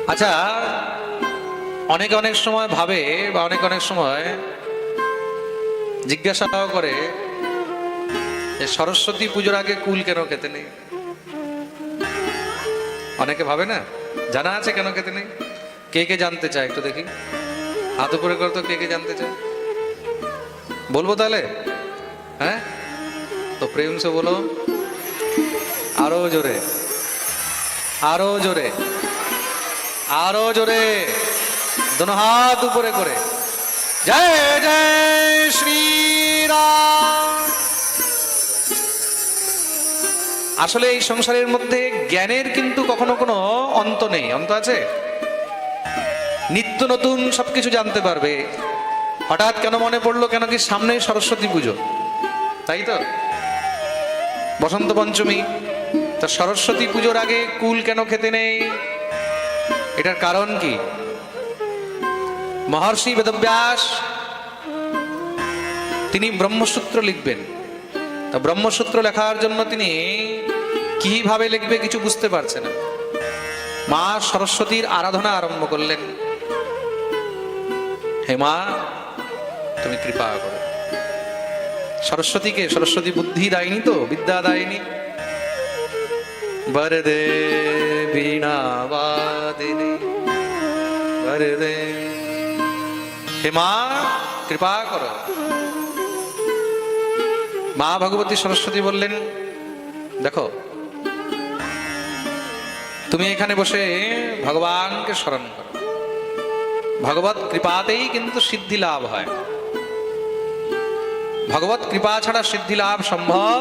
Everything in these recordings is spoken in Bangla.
আচ্ছা, অনেক অনেক সময় ভাবে বা অনেক অনেক সময় জিজ্ঞাসাও করে যে সরস্বতী পুজোর আগে কুল কেন খেতে নেই? অনেকে ভাবে না, জানা আছে কেন খেতে নেই? কে কে জানতে চায় একটু দেখি, হাত উপরে করতো, কে কে জানতে চায়? বলবো তাহলে? হ্যাঁ, তো প্রেম সে বলো, আরো জোরে, আরো জোরে, আরো জোরে, दोनों हाथ উপরে করে জয় জয় শ্রীরাম। আসলে এই সংসারের মধ্যে জ্ঞানের কিন্তু কখনো কোনো অন্ত নেই। অন্ত আছে? নিত্য নতুন সবকিছু জানতে পারবে। হঠাৎ কেন মনে পড়লো, কেন কি সামনে সরস্বতী পুজো, তাই তো বসন্ত পঞ্চমী, তা সরস্বতী পুজোর আগে কুল কেন খেতে নেই? এটার কারণ কি? মহর্ষি বেদব্যাস তিনি ব্রহ্মসূত্র লিখবেন। তা ব্রহ্মসূত্র লেখার জন্য তিনি কিভাবে লিখবে কিছু বুঝতে পারছে না। মা সরস্বতীর আরাধনা আরম্ভ করলেন। হে মা, তুমি কৃপা করো। সরস্বতীকে, সরস্বতী বুদ্ধি দায়নি তো, বিদ্যা দায়নি। বরদে বীণা বাদিনী বরদে, হে মা কৃপা করো। মা ভগবতী সরস্বতী বললেন, দেখো তুমি এখানে বসে ভগবানকে স্মরণ করো। ভগবত কৃপাতেই কিন্তু সিদ্ধি লাভ হয়। ভগবত কৃপা ছাড়া সিদ্ধি লাভ সম্ভব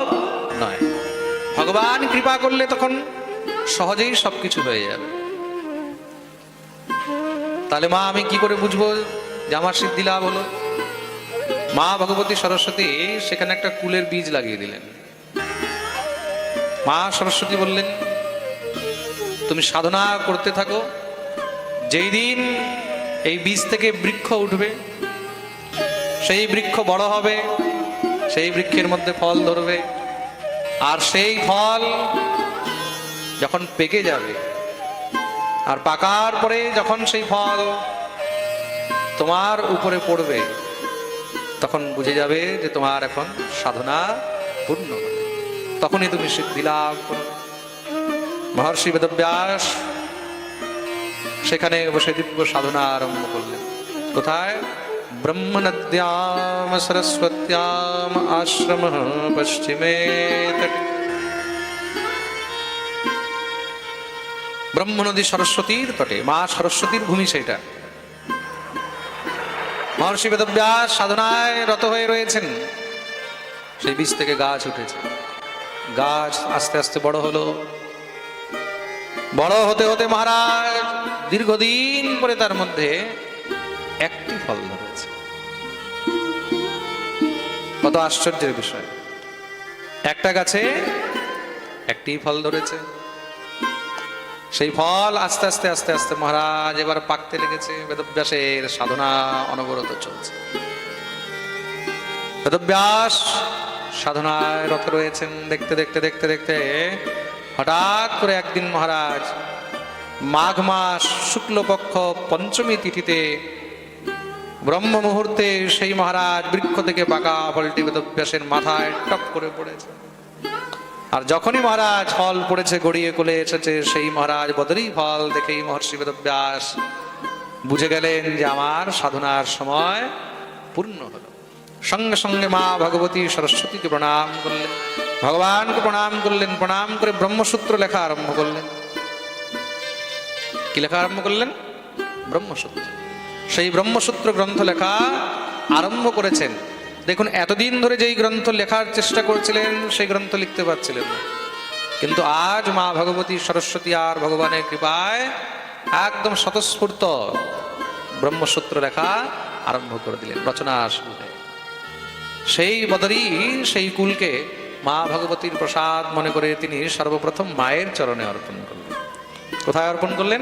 নয়। ভগবান কৃপা করলে তখন সহজেই সবকিছু হয়ে যাবে। তাহলে মা আমি কি করে বুঝবো যে আমার সিদ্ধি লাভ হলো? মা ভগবতী সরস্বতী সেখানে একটা কুলের বীজ লাগিয়ে দিলেন। মা সরস্বতী বললেন, তুমি সাধনা করতে থাকো। যেই দিন এই বীজ থেকে বৃক্ষ উঠবে, সেই বৃক্ষ বড় হবে, সেই বৃক্ষের মধ্যে ফল ধরবে, আর সেই ফল যখন পেকে যাবে, আর পাকার পরে যখন সেই ফল তোমার উপরে পড়বে, তখন বুঝে যাবে যে তোমার এখন সাধনা পূর্ণ, তখনই তুমি সিদ্ধি লাভ করবে। মহর্ষি বেদব্যাস সেখানে বসে দিব্য সাধনা আরম্ভ করলেন। কোথায়? ব্রহ্ম নদ্যাম সরস্বত্যাম আশ্রম পশ্চিমে তটে। ব্রহ্ম নদী সরস্বতীর তটে, মা সরস্বতীর ভূমি সেটা। মহর্ষি বেদব্যাস সাধনায় রত হয়ে রয়েছেন। সেই বীজ থেকে গাছ উঠেছে। গাছ আস্তে আস্তে বড় হলো। বড় হতে হতে মহারাজ দীর্ঘদিন পরে তার মধ্যে একটি ফল ধরেছে। কত আশ্চর্যের বিষয়! একটা গাছে একটি ফল ধরেছে। সেই ফল আস্তে আস্তে আস্তে আস্তে মহারাজ এবার পাকতে লেগেছে। বেদব্যাসের সাধনা অনবরত চলছে। বেদব্যাস সাধনায় রত রয়েছেন। দেখতে দেখতে দেখতে দেখতে হঠাৎ করে একদিন মহারাজ মাঘ মাস শুক্লপক্ষ পঞ্চমী তিথিতে ব্রহ্ম মুহূর্তে সেই মহারাজ বৃক্ষ থেকে পাকা ফলটি বেদব্যাসের মাথায় টপ করে পড়েছে। আর যখনই মহারাজ ফল পড়েছে, গড়িয়ে কোলে এসেছে, সেই মহারাজ বদরি ফল দেখেই মহর্ষি বেদব্যাস বুঝে গেলেন যে আমার সাধনার সময় পূর্ণ হলো। সঙ্গে সঙ্গে মা ভগবতী সরস্বতীকে প্রণাম করলেন, ভগবানকে প্রণাম করলেন। প্রণাম করে ব্রহ্মসূত্র লেখা আরম্ভ করলেন। কি লেখা আরম্ভ করলেন? ব্রহ্মসূত্র। সেই ব্রহ্মসূত্র গ্রন্থ লেখা আরম্ভ করেছেন। দেখুন, এতদিন ধরে যেই গ্রন্থ লেখার চেষ্টা করছিলেন সেই গ্রন্থ লিখতে পারছিলেন না, কিন্তু আজ মা ভগবতী সরস্বতী আর ভগবানের কৃপায় একদম স্বতঃস্ফূর্ত ব্রহ্মসূত্র লেখা আরম্ভ করে দিলেন, রচনা শুরু হয়। সেই বদরী, সেই কুলকে মা ভগবতীর প্রসাদ মনে করে তিনি সর্বপ্রথম মায়ের চরণে অর্পণ করলেন। কোথায় অর্পণ করলেন?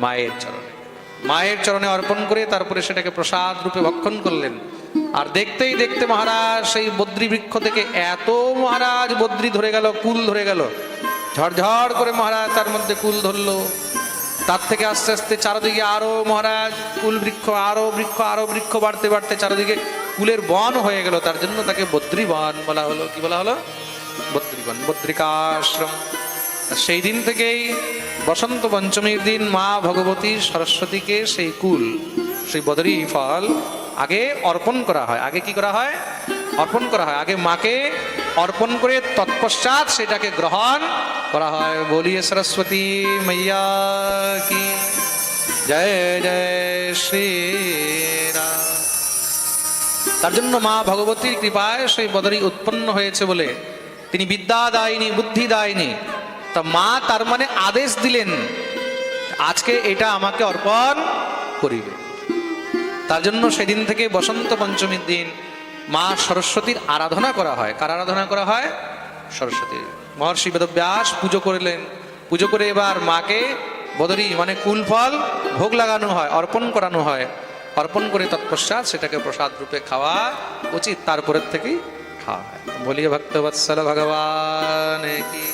মায়ের চরণে। মায়ের চরণে অর্পণ করে তারপরে সেটাকে প্রসাদ রূপে ভক্ষণ করলেন। আর দেখতেই দেখতে মহারাজ সেই বদ্রী বৃক্ষ থেকে এত মহারাজ বদ্রী ধরে গেল, কুল ধরে গেল। ঝড়ঝড় করে মহারাজ তার মধ্যে কুল ধরল। তার থেকে আস্তে আস্তে চারদিকে আরো মহারাজ কুল বৃক্ষ, আরো বৃক্ষ বাড়তে বাড়তে চারদিকে কুলের বন হয়ে গেল। তার জন্য তাকে বদ্রীবন বলা হলো। কি বলা হলো? বদ্রীবন, বদ্রিকাশ্রম। সেই দিন থেকেই বসন্ত পঞ্চমীর দিন মা ভগবতী সরস্বতীকে সেই কুল, সেই বদরী ফল আগে অর্পণ করা হয়। আগে কি করা হয়? অর্পণ করা হয়। আগে মাকে অর্পণ করে তৎপশ্চাৎ সেটাকে গ্রহণ করা হয়। বলিয়ে সরস্বতী মাইয়া কি জয়, জয় শ্রী রাম। তার জন্য মা ভগবতীর কৃপায় সেই বদরী উৎপন্ন হয়েছে বলে তিনি বিদ্যাদায়িনী, বুদ্ধিদায়িনী। তা মা তার মানে আদেশ দিলেন আজকে এটা আমাকে অর্পণ করিবে। তার জন্য সেদিন থেকে বসন্ত পঞ্চমীর দিন মা সরস্বতীর আরাধনা করা হয়। কার আরাধনা করা হয়? সরস্বতীর। মহর্ষি বেদব্যাস পুজো করলেন। পুজো করে এবার মাকে বদরী মানে কুল ফল ভোগ লাগানো হয়, অর্পণ করানো হয়। অর্পণ করে তৎপশ্চাৎ সেটাকে প্রসাদ রূপে খাওয়া উচিত, তারপরের থেকেই খাওয়া হয়। বলিয়ে ভক্তবৎসল ভগবান কি।